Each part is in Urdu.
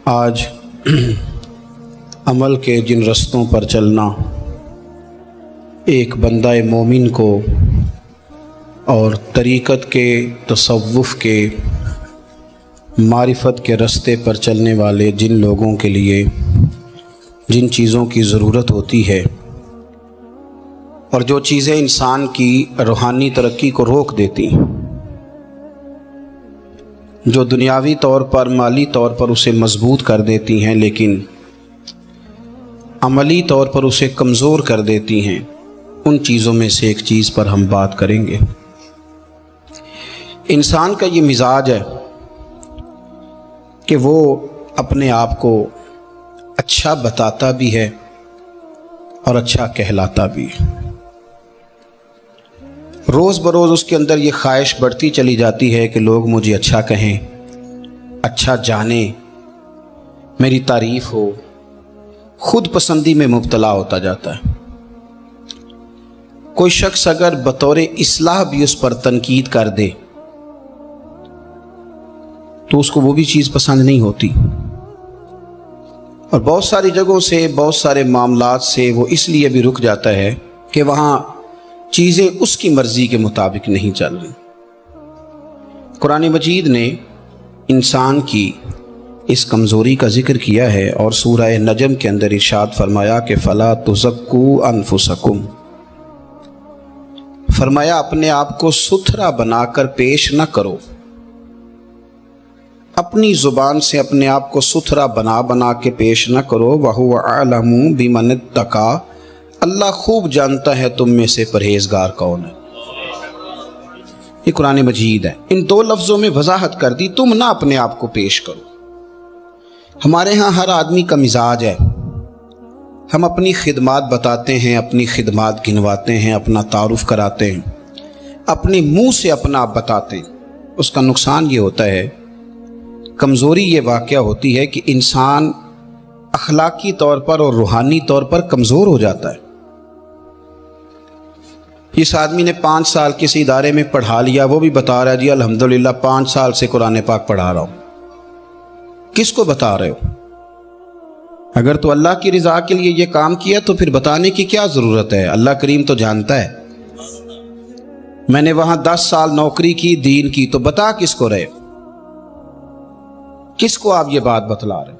آج عمل کے جن رستوں پر چلنا ایک بندہ مومن کو اور طریقت کے تصوف کے معرفت کے رستے پر چلنے والے جن لوگوں کے لیے جن چیزوں کی ضرورت ہوتی ہے اور جو چیزیں انسان کی روحانی ترقی کو روک دیتی، جو دنیاوی طور پر مالی طور پر اسے مضبوط کر دیتی ہیں لیکن عملی طور پر اسے کمزور کر دیتی ہیں، ان چیزوں میں سے ایک چیز پر ہم بات کریں گے۔ انسان کا یہ مزاج ہے کہ وہ اپنے آپ کو اچھا بتاتا بھی ہے اور اچھا کہلاتا بھی ہے۔ روز بروز اس کے اندر یہ خواہش بڑھتی چلی جاتی ہے کہ لوگ مجھے اچھا کہیں، اچھا جانیں، میری تعریف ہو، خود پسندی میں مبتلا ہوتا جاتا ہے۔ کوئی شخص اگر بطور اصلاح بھی اس پر تنقید کر دے تو اس کو وہ بھی چیز پسند نہیں ہوتی، اور بہت ساری جگہوں سے بہت سارے معاملات سے وہ اس لیے بھی رک جاتا ہے کہ وہاں چیزیں اس کی مرضی کے مطابق نہیں چل رہی۔ قرآن مجید نے انسان کی اس کمزوری کا ذکر کیا ہے اور سورہ نجم کے اندر ارشاد فرمایا کہ فَلَا تُزَكُّوا أَنفُسَكُمْ، فرمایا اپنے آپ کو ستھرا بنا کر پیش نہ کرو، اپنی زبان سے اپنے آپ کو ستھرا بنا کے پیش نہ کرو۔ وَهُوَ أَعْلَمُ بِمَنِ اتَّقَىٰ، اللہ خوب جانتا ہے تم میں سے پرہیزگار کون ہے۔ یہ قرآن مجید ہے، ان دو لفظوں میں وضاحت کر دی، تم نہ اپنے آپ کو پیش کرو۔ ہمارے ہاں ہر آدمی کا مزاج ہے، ہم اپنی خدمات بتاتے ہیں، اپنی خدمات گنواتے ہیں، اپنا تعارف کراتے ہیں، اپنے منہ سے اپنا آپ بتاتے ہیں۔ اس کا نقصان یہ ہوتا ہے، کمزوری یہ واقعہ ہوتی ہے کہ انسان اخلاقی طور پر اور روحانی طور پر کمزور ہو جاتا ہے۔ اس آدمی نے 5 سال کسی ادارے میں پڑھا لیا، وہ بھی بتا رہا ہے جی الحمدللہ 5 سال سے قرآن پاک پڑھا رہا ہوں۔ کس کو بتا رہے ہو؟ اگر تو اللہ کی رضا کے لیے یہ کام کیا تو پھر بتانے کی کیا ضرورت ہے؟ اللہ کریم تو جانتا ہے۔ میں نے وہاں 10 سال نوکری کی، دین کی، تو بتا کس کو رہے ہو؟ کس کو آپ یہ بات بتلا رہے ہیں؟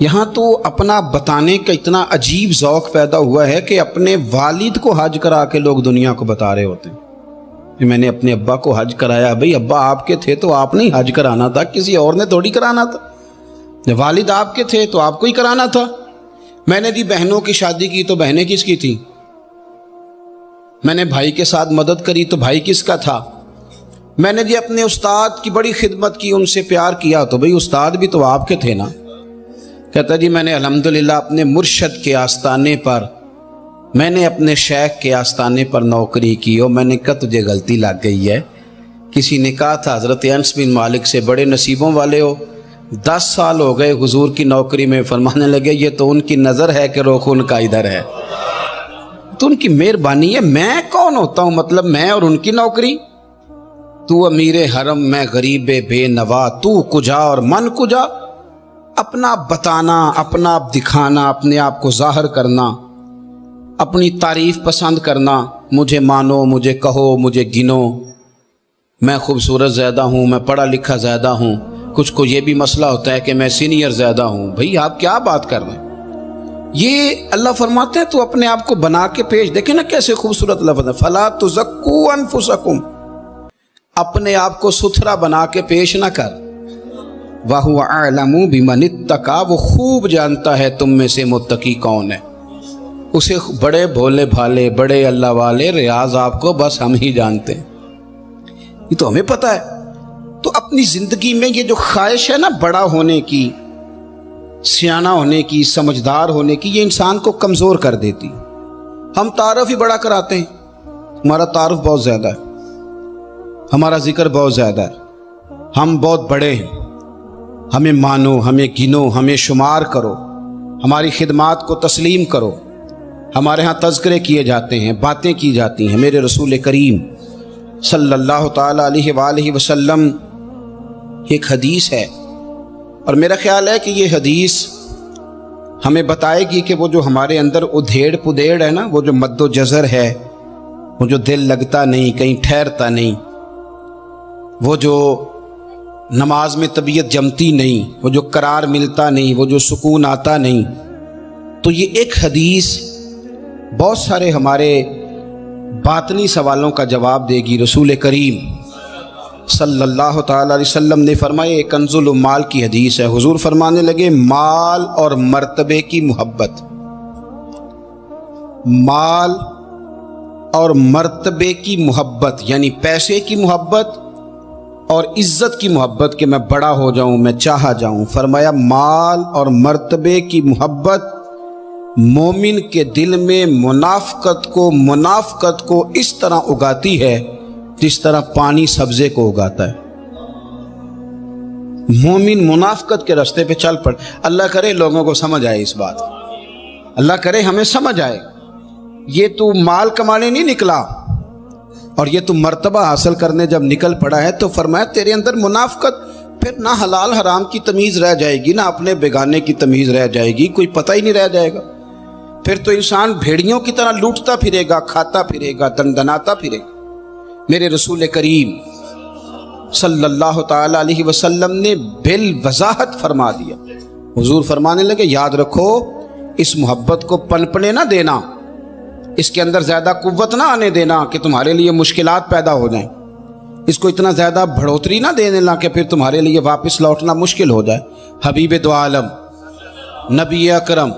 یہاں تو اپنا بتانے کا اتنا عجیب ذوق پیدا ہوا ہے کہ اپنے والد کو حج کرا کے لوگ دنیا کو بتا رہے ہوتے ہیں کہ میں نے اپنے ابا کو حج کرایا۔ بھئی ابا آپ کے تھے تو آپ نے حج کرانا تھا، کسی اور نے تھوڑی کرانا تھا۔ جب والد آپ کے تھے تو آپ کو ہی کرانا تھا۔ میں نے دی بہنوں کی شادی کی تو بہنیں کس کی تھیں؟ میں نے بھائی کے ساتھ مدد کری تو بھائی کس کا تھا؟ میں نے جی اپنے استاد کی بڑی خدمت کی، ان سے پیار کیا تو بھئی استاد بھی تو آپ کے تھے نا۔ کہتا جی میں نے الحمدللہ اپنے مرشد کے آستانے پر، میں نے اپنے شیخ کے آستانے پر نوکری کی، اور میں نے کہا تجھے غلطی لگ گئی ہے۔ کسی نے کہا تھا حضرت انس بن مالک سے بڑے نصیبوں والے ہو، 10 سال ہو گئے حضور کی نوکری میں، فرمانے لگے یہ تو ان کی نظر ہے کہ رخ ان کا ادھر ہے، تو ان کی مہربانی ہے، میں کون ہوتا ہوں مطلب میں اور ان کی نوکری؟ تو امیر حرم میں غریب بے نوا، تو کجا اور من کجا۔ اپنا بتانا، اپنا دکھانا، اپنے آپ کو ظاہر کرنا، اپنی تعریف پسند کرنا، مجھے مانو، مجھے کہو، مجھے گنو، میں خوبصورت زیادہ ہوں، میں پڑھا لکھا زیادہ ہوں۔ کچھ کو یہ بھی مسئلہ ہوتا ہے کہ میں سینئر زیادہ ہوں۔ بھئی آپ کیا بات کر رہے ہیں؟ یہ اللہ فرماتے ہیں تو اپنے آپ کو بنا کے پیش، دیکھیں نا کیسے خوبصورت لفظ ہے، فَلَا تُزَكُّوا أَنفُسَكُمْ، اپنے آپ کو ستھرا بنا کے پیش نہ کر۔ وَهُوَ أَعْلَمُ بِمَنِ اتَّقَىٰ، وہ خوب جانتا ہے تم میں سے متقی کون ہے۔ اسے بڑے بھولے بھالے، بڑے اللہ والے، ریاض آپ کو بس ہم ہی جانتے ہیں، یہ تو ہمیں پتہ ہے۔ تو اپنی زندگی میں یہ جو خواہش ہے نا بڑا ہونے کی، سیانہ ہونے کی، سمجھدار ہونے کی، یہ انسان کو کمزور کر دیتی۔ ہم تعارف ہی بڑا کراتے ہیں، ہمارا تعارف بہت زیادہ ہے، ہمارا ذکر بہت زیادہ ہے، ہم بہت بڑے ہیں، ہمیں مانو، ہمیں گنو، ہمیں شمار کرو، ہماری خدمات کو تسلیم کرو۔ ہمارے ہاں تذکرے کیے جاتے ہیں، باتیں کی جاتی ہیں۔ میرے رسول کریم صلی اللہ تعالیٰ علیہ وآلہ وسلم ایک حدیث ہے اور میرا خیال ہے کہ یہ حدیث ہمیں بتائے گی کہ وہ جو ہمارے اندر ادھیڑ پدیڑ ہے نا، وہ جو مد و جزر ہے، وہ جو دل لگتا نہیں، کہیں ٹھہرتا نہیں، وہ جو نماز میں طبیعت جمتی نہیں، وہ جو قرار ملتا نہیں، وہ جو سکون آتا نہیں، تو یہ ایک حدیث بہت سارے ہمارے باطنی سوالوں کا جواب دے گی۔ رسول کریم صلی اللہ تعالیٰ علیہ وسلم نے فرمایا، ایک کنز المال کی حدیث ہے، حضور فرمانے لگے مال اور مرتبے کی محبت، مال اور مرتبے کی محبت، یعنی پیسے کی محبت اور عزت کی محبت کہ میں بڑا ہو جاؤں، میں چاہا جاؤں۔ فرمایا مال اور مرتبے کی محبت مومن کے دل میں منافقت کو اس طرح اگاتی ہے جس طرح پانی سبزے کو اگاتا ہے۔ مومن منافقت کے راستے پہ چل پڑ، اللہ کرے لوگوں کو سمجھ آئے اس بات، اللہ کرے ہمیں سمجھ آئے۔ یہ تو مال کمانے نہیں نکلا اور یہ تو مرتبہ حاصل کرنے جب نکل پڑا ہے تو فرمایا تیرے اندر منافقت، پھر نہ حلال حرام کی تمیز رہ جائے گی، نہ اپنے بیگانے کی تمیز رہ جائے گی، کوئی پتہ ہی نہیں رہ جائے گا۔ پھر تو انسان بھیڑیوں کی طرح لوٹتا پھرے گا، کھاتا پھرے گا، دندناتا پھرے گا۔ میرے رسول کریم صلی اللہ تعالی علیہ وسلم نے بالوضاحت فرما دیا۔ حضور فرمانے لگے یاد رکھو، اس محبت کو پنپنے نہ دینا، اس کے اندر زیادہ قوت نہ آنے دینا کہ تمہارے لیے مشکلات پیدا ہو جائیں، اس کو اتنا زیادہ بڑھوتری نہ دینے لا کہ پھر تمہارے لیے واپس لوٹنا مشکل ہو جائے۔ حبیب دو عالم نبی اکرم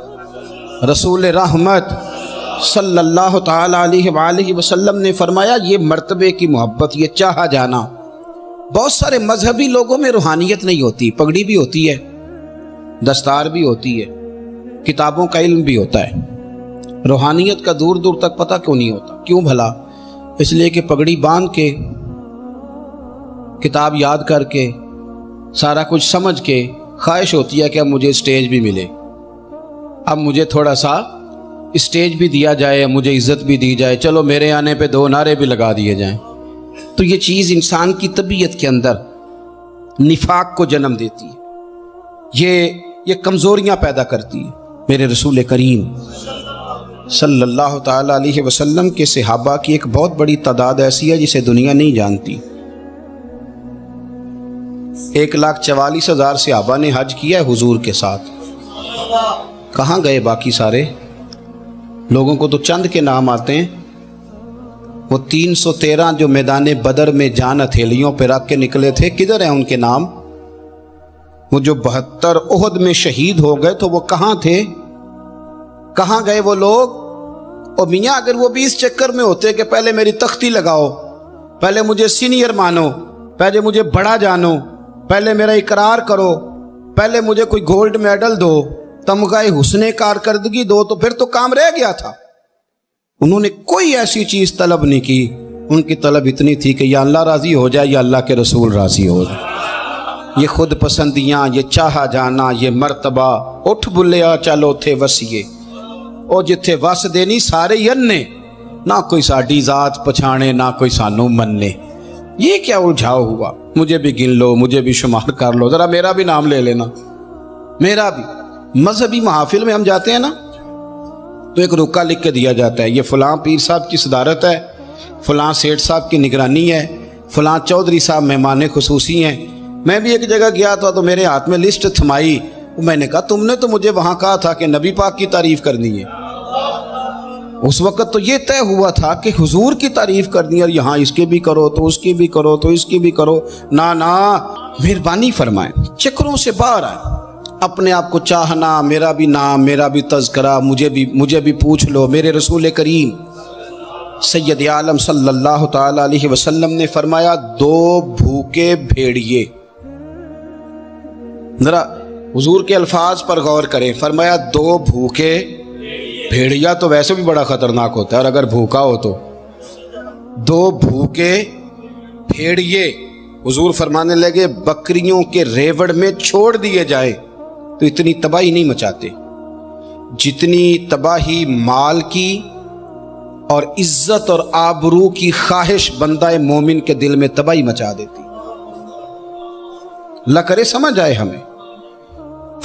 رسول رحمت صلی اللہ تعالی علیہ وآلہ وسلم نے فرمایا یہ مرتبے کی محبت، یہ چاہا جانا۔ بہت سارے مذہبی لوگوں میں روحانیت نہیں ہوتی، پگڑی بھی ہوتی ہے، دستار بھی ہوتی ہے، کتابوں کا علم بھی ہوتا ہے، روحانیت کا دور دور تک پتہ کیوں نہیں ہوتا؟ کیوں بھلا؟ اس لیے کہ پگڑی باندھ کے، کتاب یاد کر کے، سارا کچھ سمجھ کے خواہش ہوتی ہے کہ اب مجھے اسٹیج بھی ملے، اب مجھے تھوڑا سا اسٹیج بھی دیا جائے، مجھے عزت بھی دی جائے، چلو میرے آنے پہ 2 نعرے بھی لگا دیے جائیں۔ تو یہ چیز انسان کی طبیعت کے اندر نفاق کو جنم دیتی ہے، یہ کمزوریاں پیدا کرتی ہے۔ میرے رسول کریم صلی اللہ تعالی علیہ وسلم کے صحابہ کی ایک بہت بڑی تعداد ایسی ہے جسے دنیا نہیں جانتی۔ 1,44,000 صحابہ نے حج کیا ہے حضور کے ساتھ۔ کہاں گئے باقی سارے؟ لوگوں کو تو چند کے نام آتے ہیں، وہ 313 جو میدان بدر میں جان ہتھیلیوں پہ رکھ کے نکلے تھے، کدھر ہیں ان کے نام؟ وہ جو 72 احد میں شہید ہو گئے تو وہ کہاں تھے؟ کہاں گئے وہ لوگ؟ اور میاں اگر وہ بھی اس چکر میں ہوتے کہ پہلے میری تختی لگاؤ، پہلے مجھے سینئر مانو، پہلے مجھے بڑا جانو، پہلے میرا اقرار کرو، پہلے مجھے کوئی گولڈ میڈل دو، تمغہ حسن کارکردگی دو، تو پھر تو کام رہ گیا تھا۔ انہوں نے کوئی ایسی چیز طلب نہیں کی، ان کی طلب اتنی تھی کہ یا اللہ راضی ہو جائے یا اللہ کے رسول راضی ہو جائے۔ یہ خود پسندیاں، یہ چاہا جانا، یہ مرتبہ، اٹھ بلیا چلو تھے وسیے، او جتھے وس دینی سارے ینے، نہ کوئی ساڈی ذات پچھانے نہ کوئی سانو مننے۔ یہ کیا الجھاؤ ہوا؟ مجھے بھی گن لو، مجھے بھی شمار کر لو، ذرا میرا بھی نام لے لینا، میرا بھی۔ مذہبی محافل میں ہم جاتے ہیں نا تو ایک رکا لکھ کے دیا جاتا ہے، یہ فلاں پیر صاحب کی صدارت ہے، فلاں سیٹھ صاحب کی نگرانی ہے، فلاں چودھری صاحب مہمان خصوصی ہیں۔ میں بھی ایک جگہ گیا تھا تو میرے ہاتھ میں لسٹ تھمائی، میں نے کہا تم نے تو مجھے وہاں کہا تھا کہ نبی پاک کی تعریف کرنی ہے۔ اس وقت تو یہ طے ہوا تھا کہ حضور کی تعریف کرنی ہے، اور یہاں اس کے بھی کرو تو اس کی بھی کرو تو اس کی بھی کرو۔ نا مہربانی فرمائیں، چکروں سے باہر آئیں، اپنے آپ کو چاہنا، میرا بھی نام، میرا بھی تذکرہ، مجھے بھی پوچھ لو۔ میرے رسول کریم سید عالم صلی اللہ تعالی علیہ وسلم نے فرمایا 2 بھوکے بھیڑیے، ذرا حضور کے الفاظ پر غور کریں، فرمایا 2 بھوکے بھیڑیا تو ویسے بھی بڑا خطرناک ہوتا ہے، اور اگر بھوکا ہو تو 2 بھوکے بھیڑیے حضور فرمانے لگے بکریوں کے ریوڑ میں چھوڑ دیے جائے تو اتنی تباہی نہیں مچاتے جتنی تباہی مال کی اور عزت اور آبرو کی خواہش بندہ مومن کے دل میں تباہی مچا دیتی۔ اللہ کرے سمجھ آئے ہمیں۔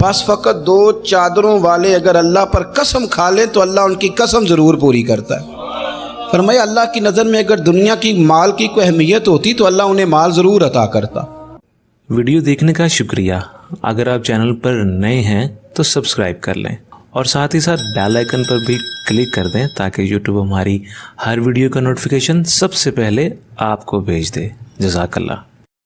بس فقط 2 چادروں والے اگر اللہ پر قسم کھا لیں تو اللہ ان کی قسم ضرور پوری کرتا ہے۔ فرمایا اللہ کی نظر میں اگر دنیا کی مال کی کوئی اہمیت ہوتی تو اللہ انہیں مال ضرور عطا کرتا۔ ویڈیو دیکھنے کا شکریہ۔ اگر آپ چینل پر نئے ہیں تو سبسکرائب کر لیں اور ساتھ ہی ساتھ بیل آئیکن پر بھی کلک کر دیں تاکہ یوٹیوب ہماری ہر ویڈیو کا نوٹیفیکیشن سب سے پہلے آپ کو بھیج دے۔ جزاک اللہ۔